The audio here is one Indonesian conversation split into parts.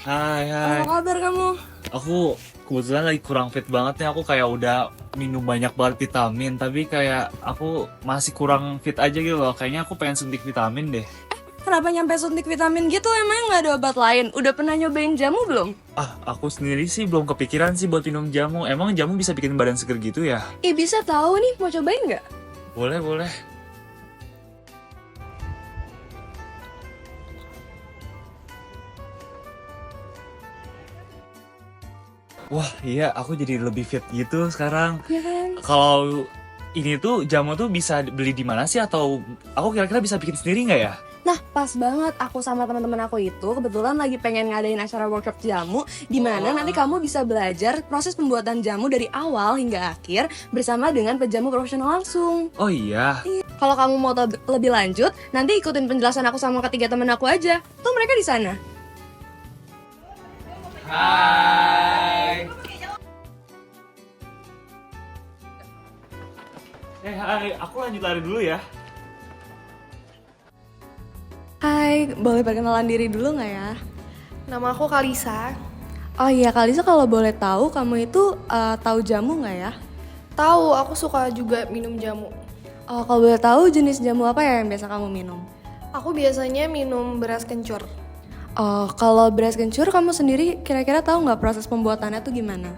Hai. Apa kabar kamu? Aku kebetulan lagi kurang fit banget nih. Aku kayak udah minum banyak banget vitamin, tapi kayak aku masih kurang fit aja gitu loh. Kayaknya aku pengen suntik vitamin deh. Kenapa nyampe suntik vitamin gitu? Emang nggak ada obat lain? Udah pernah nyobain jamu belum? Aku sendiri sih belum kepikiran sih buat minum jamu. Emang jamu bisa bikin badan seger gitu ya? Bisa tahu nih, mau cobain nggak? Boleh. Wah, iya, aku jadi lebih fit gitu sekarang. Iya kan? Kalau ini tuh jamu tuh bisa beli di mana sih, atau aku kira-kira bisa bikin sendiri nggak ya? Nah, pas banget aku sama teman-teman aku itu kebetulan lagi pengen ngadain acara workshop jamu di mana nanti kamu bisa belajar proses pembuatan jamu dari awal hingga akhir bersama dengan pejamu profesional langsung. Oh iya. Kalau kamu mau tahu lebih lanjut, nanti ikutin penjelasan aku sama ketiga teman aku aja. Tuh mereka di sana. Hai. Hai, aku lanjut lari dulu ya. Hai, boleh perkenalan diri dulu nggak ya? Nama aku Kalisa. Oh iya, Kalisa, kalau boleh tahu kamu itu tahu jamu nggak ya? Tahu, aku suka juga minum jamu. Oh, kalau boleh tahu jenis jamu apa ya yang biasa kamu minum? Aku biasanya minum beras kencur. Oh, kalau beras kencur kamu sendiri kira-kira tahu nggak proses pembuatannya tuh gimana?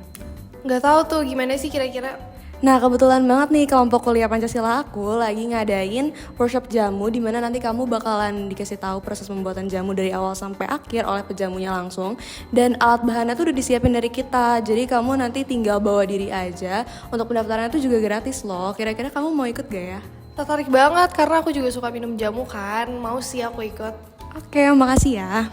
Nggak tahu tuh gimana sih kira-kira. Nah, kebetulan banget nih kelompok kuliah Pancasila aku lagi ngadain workshop jamu di mana nanti kamu bakalan dikasih tahu proses pembuatan jamu dari awal sampai akhir oleh pejamunya langsung. Dan alat bahannya tuh udah disiapin dari kita. Jadi kamu nanti tinggal bawa diri aja. Untuk pendaftarannya tuh juga gratis loh. Kira-kira kamu mau ikut gak ya? Tertarik banget karena aku juga suka minum jamu kan. Mau sih aku ikut. Oke, makasih ya.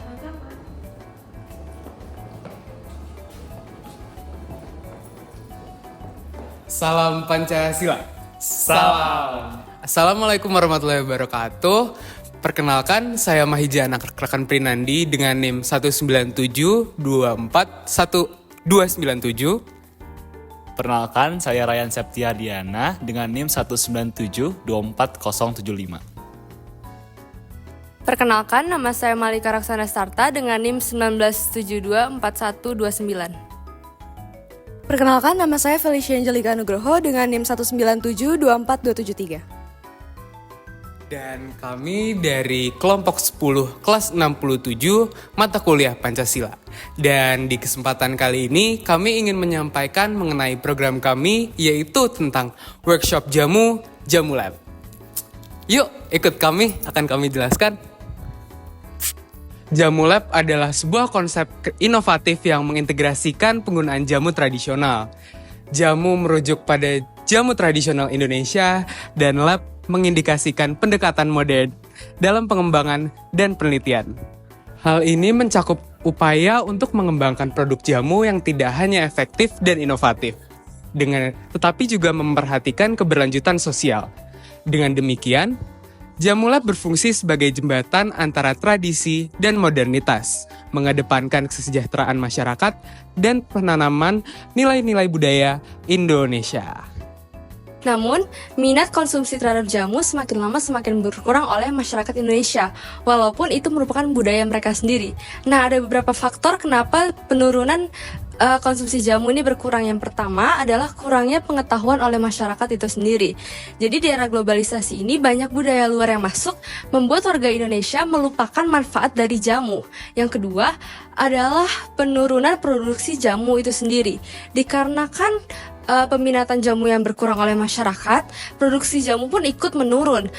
Salam Pancasila. Salam. Assalamualaikum warahmatullahi wabarakatuh. Perkenalkan, saya Mahija anak rekan Prinandi dengan NIM 197241297. Perkenalkan, saya Ryan Septiadiana dengan NIM 197240075. Perkenalkan, nama saya Malika Raksana Starta dengan NIM 19724129. Perkenalkan, nama saya Felicia Angelika Nugroho dengan NIM 1972423. Dan kami dari kelompok 10 kelas 67 mata kuliah Pancasila. Dan di kesempatan kali ini kami ingin menyampaikan mengenai program kami, yaitu tentang workshop Jamu Lab. Yuk ikut kami, akan kami jelaskan. Jamu Lab adalah sebuah konsep inovatif yang mengintegrasikan penggunaan jamu tradisional. Jamu merujuk pada jamu tradisional Indonesia dan lab mengindikasikan pendekatan modern dalam pengembangan dan penelitian. Hal ini mencakup upaya untuk mengembangkan produk jamu yang tidak hanya efektif dan inovatif, tetapi juga memperhatikan keberlanjutan sosial. Dengan demikian, Jamu Lab berfungsi sebagai jembatan antara tradisi dan modernitas, mengedepankan kesejahteraan masyarakat dan penanaman nilai-nilai budaya Indonesia. Namun, minat konsumsi terhadap jamu semakin lama semakin berkurang oleh masyarakat Indonesia, walaupun itu merupakan budaya mereka sendiri. Nah, ada beberapa faktor kenapa penurunan konsumsi jamu ini berkurang. Yang pertama adalah kurangnya pengetahuan oleh masyarakat itu sendiri. Jadi di era globalisasi ini banyak budaya luar yang masuk, membuat warga Indonesia melupakan manfaat dari jamu. Yang kedua adalah penurunan produksi jamu itu sendiri. Dikarenakan peminatan jamu yang berkurang oleh masyarakat, produksi jamu pun ikut menurun.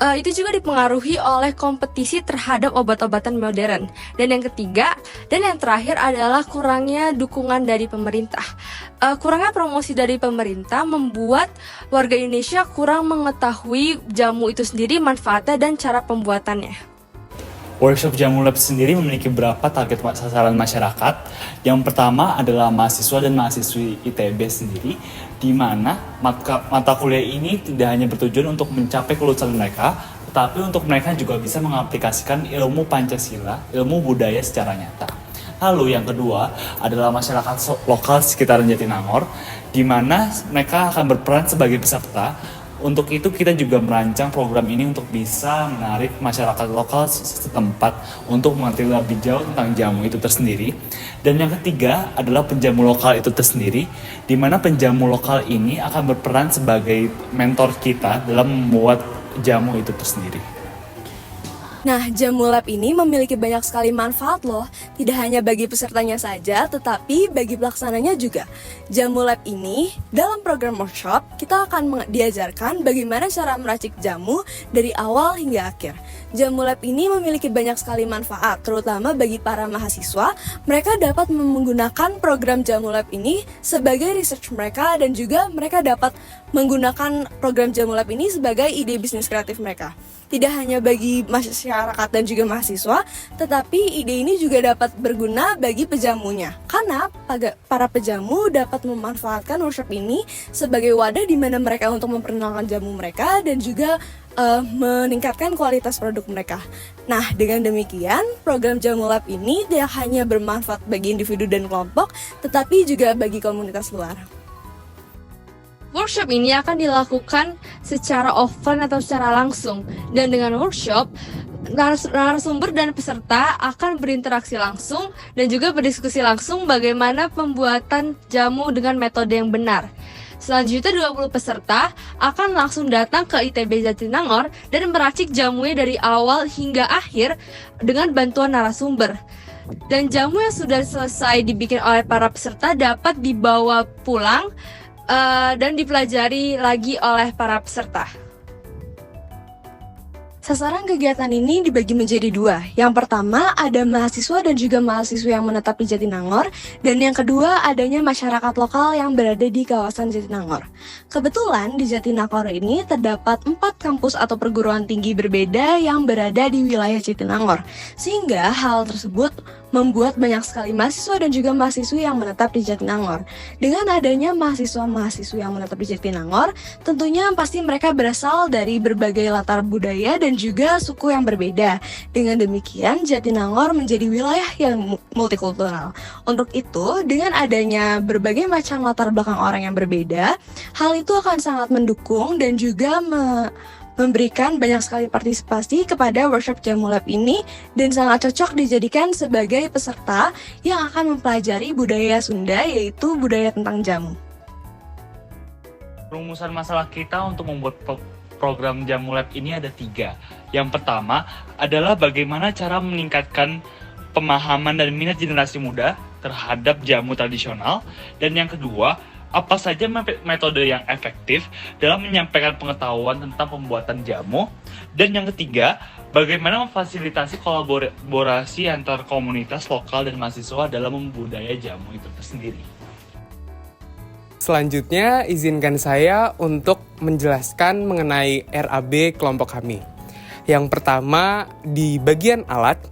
Itu juga dipengaruhi oleh kompetisi terhadap obat-obatan modern. Dan yang ketiga dan yang terakhir adalah kurangnya dukungan dari pemerintah. Kurangnya promosi dari pemerintah membuat warga Indonesia kurang mengetahui jamu itu sendiri, manfaatnya dan cara pembuatannya. Workshop Jamu Lab sendiri memiliki beberapa target sasaran masyarakat. Yang pertama adalah mahasiswa dan mahasiswi ITB sendiri, di mana mata kuliah ini tidak hanya bertujuan untuk mencapai kelulusan mereka, tetapi untuk mereka juga bisa mengaplikasikan ilmu Pancasila, ilmu budaya secara nyata. Lalu yang kedua adalah masyarakat lokal sekitar Jatinangor, di mana mereka akan berperan sebagai peserta Untuk itu kita juga merancang program ini untuk bisa menarik masyarakat lokal setempat untuk mengerti lebih jauh tentang jamu itu tersendiri. Dan yang ketiga adalah penjamu lokal itu tersendiri, di mana penjamu lokal ini akan berperan sebagai mentor kita dalam membuat jamu itu tersendiri. Nah, Jamu Lab ini memiliki banyak sekali manfaat loh. Tidak hanya bagi pesertanya saja, tetapi bagi pelaksananya juga. Jamu Lab ini, dalam program workshop, kita akan diajarkan bagaimana cara meracik jamu dari awal hingga akhir. Jamu Lab ini memiliki banyak sekali manfaat, terutama bagi para mahasiswa. Mereka dapat menggunakan program Jamu Lab ini sebagai research mereka, dan juga mereka dapat menggunakan program Jamu Lab ini sebagai ide bisnis kreatif mereka. Tidak hanya bagi masyarakat dan juga mahasiswa, tetapi ide ini juga dapat berguna bagi pejamunya. Karena para pejamu dapat memanfaatkan workshop ini sebagai wadah di mana mereka untuk memperkenalkan jamu mereka dan juga meningkatkan kualitas produk mereka. Nah, dengan demikian, program Jamu Lab ini tidak hanya bermanfaat bagi individu dan kelompok, tetapi juga bagi komunitas luar. Workshop ini akan dilakukan secara offline atau secara langsung. Dan dengan workshop, narasumber dan peserta akan berinteraksi langsung dan juga berdiskusi langsung bagaimana pembuatan jamu dengan metode yang benar. Selanjutnya 20 peserta akan langsung datang ke ITB Jatinangor dan meracik jamunya dari awal hingga akhir dengan bantuan narasumber. Dan jamu yang sudah selesai dibikin oleh para peserta dapat dibawa pulang dan dipelajari lagi oleh para peserta. Sasaran kegiatan ini dibagi menjadi dua. Yang pertama ada mahasiswa dan juga mahasiswa yang menetap di Jatinangor, dan yang kedua adanya masyarakat lokal yang berada di kawasan Jatinangor. Kebetulan di Jatinangor ini terdapat 4 kampus atau perguruan tinggi berbeda yang berada di wilayah Jatinangor, sehingga hal tersebut membuat banyak sekali mahasiswa dan juga mahasiswi yang menetap di Jatinangor. Dengan adanya mahasiswa-mahasiswi yang menetap di Jatinangor, tentunya pasti mereka berasal dari berbagai latar budaya dan juga suku yang berbeda. Dengan demikian, Jatinangor menjadi wilayah yang multikultural. Untuk itu, dengan adanya berbagai macam latar belakang orang yang berbeda, hal itu akan sangat mendukung dan juga memberikan banyak sekali partisipasi kepada workshop Jamu Lab ini, dan sangat cocok dijadikan sebagai peserta yang akan mempelajari budaya Sunda, yaitu budaya tentang jamu. Rumusan masalah kita untuk membuat program Jamu Lab ini ada 3. Yang pertama adalah bagaimana cara meningkatkan pemahaman dan minat generasi muda terhadap jamu tradisional. Dan yang kedua, apa saja metode yang efektif dalam menyampaikan pengetahuan tentang pembuatan jamu. Dan yang ketiga, bagaimana memfasilitasi kolaborasi antar komunitas lokal dan mahasiswa dalam membudaya jamu itu sendiri. Selanjutnya, izinkan saya untuk menjelaskan mengenai RAB kelompok kami. Yang pertama, di bagian alat,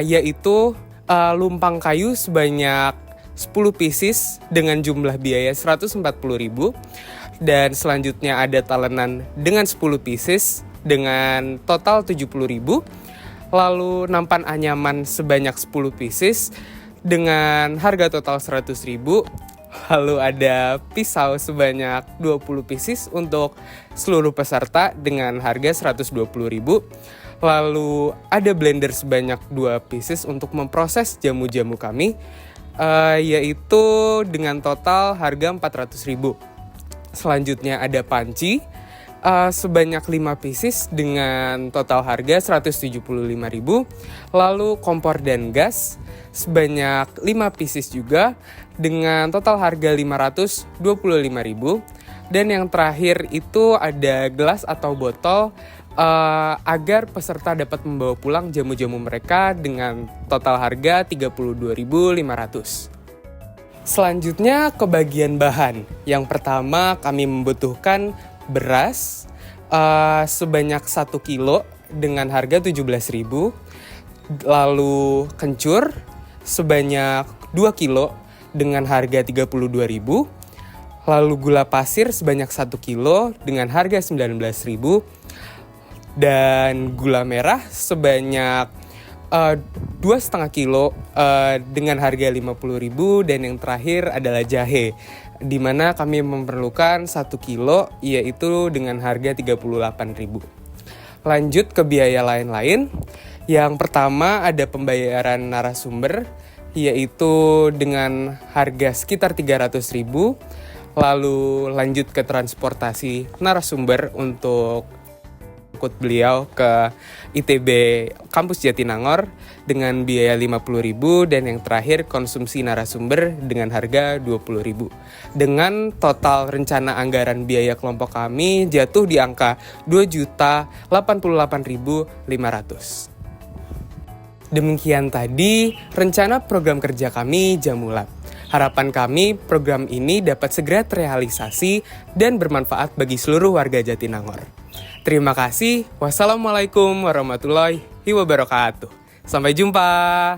yaitu lumpang kayu sebanyak 10 pieces dengan jumlah biaya 140.000, dan selanjutnya ada talenan dengan 10 pieces dengan total 70.000, lalu nampan anyaman sebanyak 10 pieces dengan harga total 100.000, lalu ada pisau sebanyak 20 pieces untuk seluruh peserta dengan harga 120.000, lalu ada blender sebanyak 2 pieces untuk memproses jamu-jamu kami, yaitu dengan total harga 400.000. Selanjutnya ada panci sebanyak 5 pieces dengan total harga 175.000. Lalu kompor dan gas sebanyak 5 pieces juga dengan total harga 525.000. Dan yang terakhir itu ada gelas atau botol agar peserta dapat membawa pulang jamu-jamu mereka dengan total harga 32.500. Selanjutnya ke bagian bahan. Yang pertama kami membutuhkan beras sebanyak 1 kilo dengan harga 17.000. Lalu kencur sebanyak 2 kilo dengan harga 32.000. Lalu gula pasir sebanyak 1 kilo dengan harga 19.000. Dan gula merah sebanyak 2,5 kilo dengan harga 50.000, dan yang terakhir adalah jahe, di mana kami memerlukan 1 kilo yaitu dengan harga 38.000. Lanjut ke biaya lain-lain. Yang pertama ada pembayaran narasumber, yaitu dengan harga sekitar 300.000. Lalu lanjut ke transportasi narasumber untuk ikut beliau ke ITB Kampus Jatinangor dengan biaya 50.000, dan yang terakhir konsumsi narasumber dengan harga 20.000. Dengan total rencana anggaran biaya kelompok kami jatuh di angka 2.088.500. Demikian tadi rencana program kerja kami Jamulab. Harapan kami program ini dapat segera terrealisasi dan bermanfaat bagi seluruh warga Jatinangor. Terima kasih. Wassalamualaikum warahmatullahi wabarakatuh. Sampai jumpa.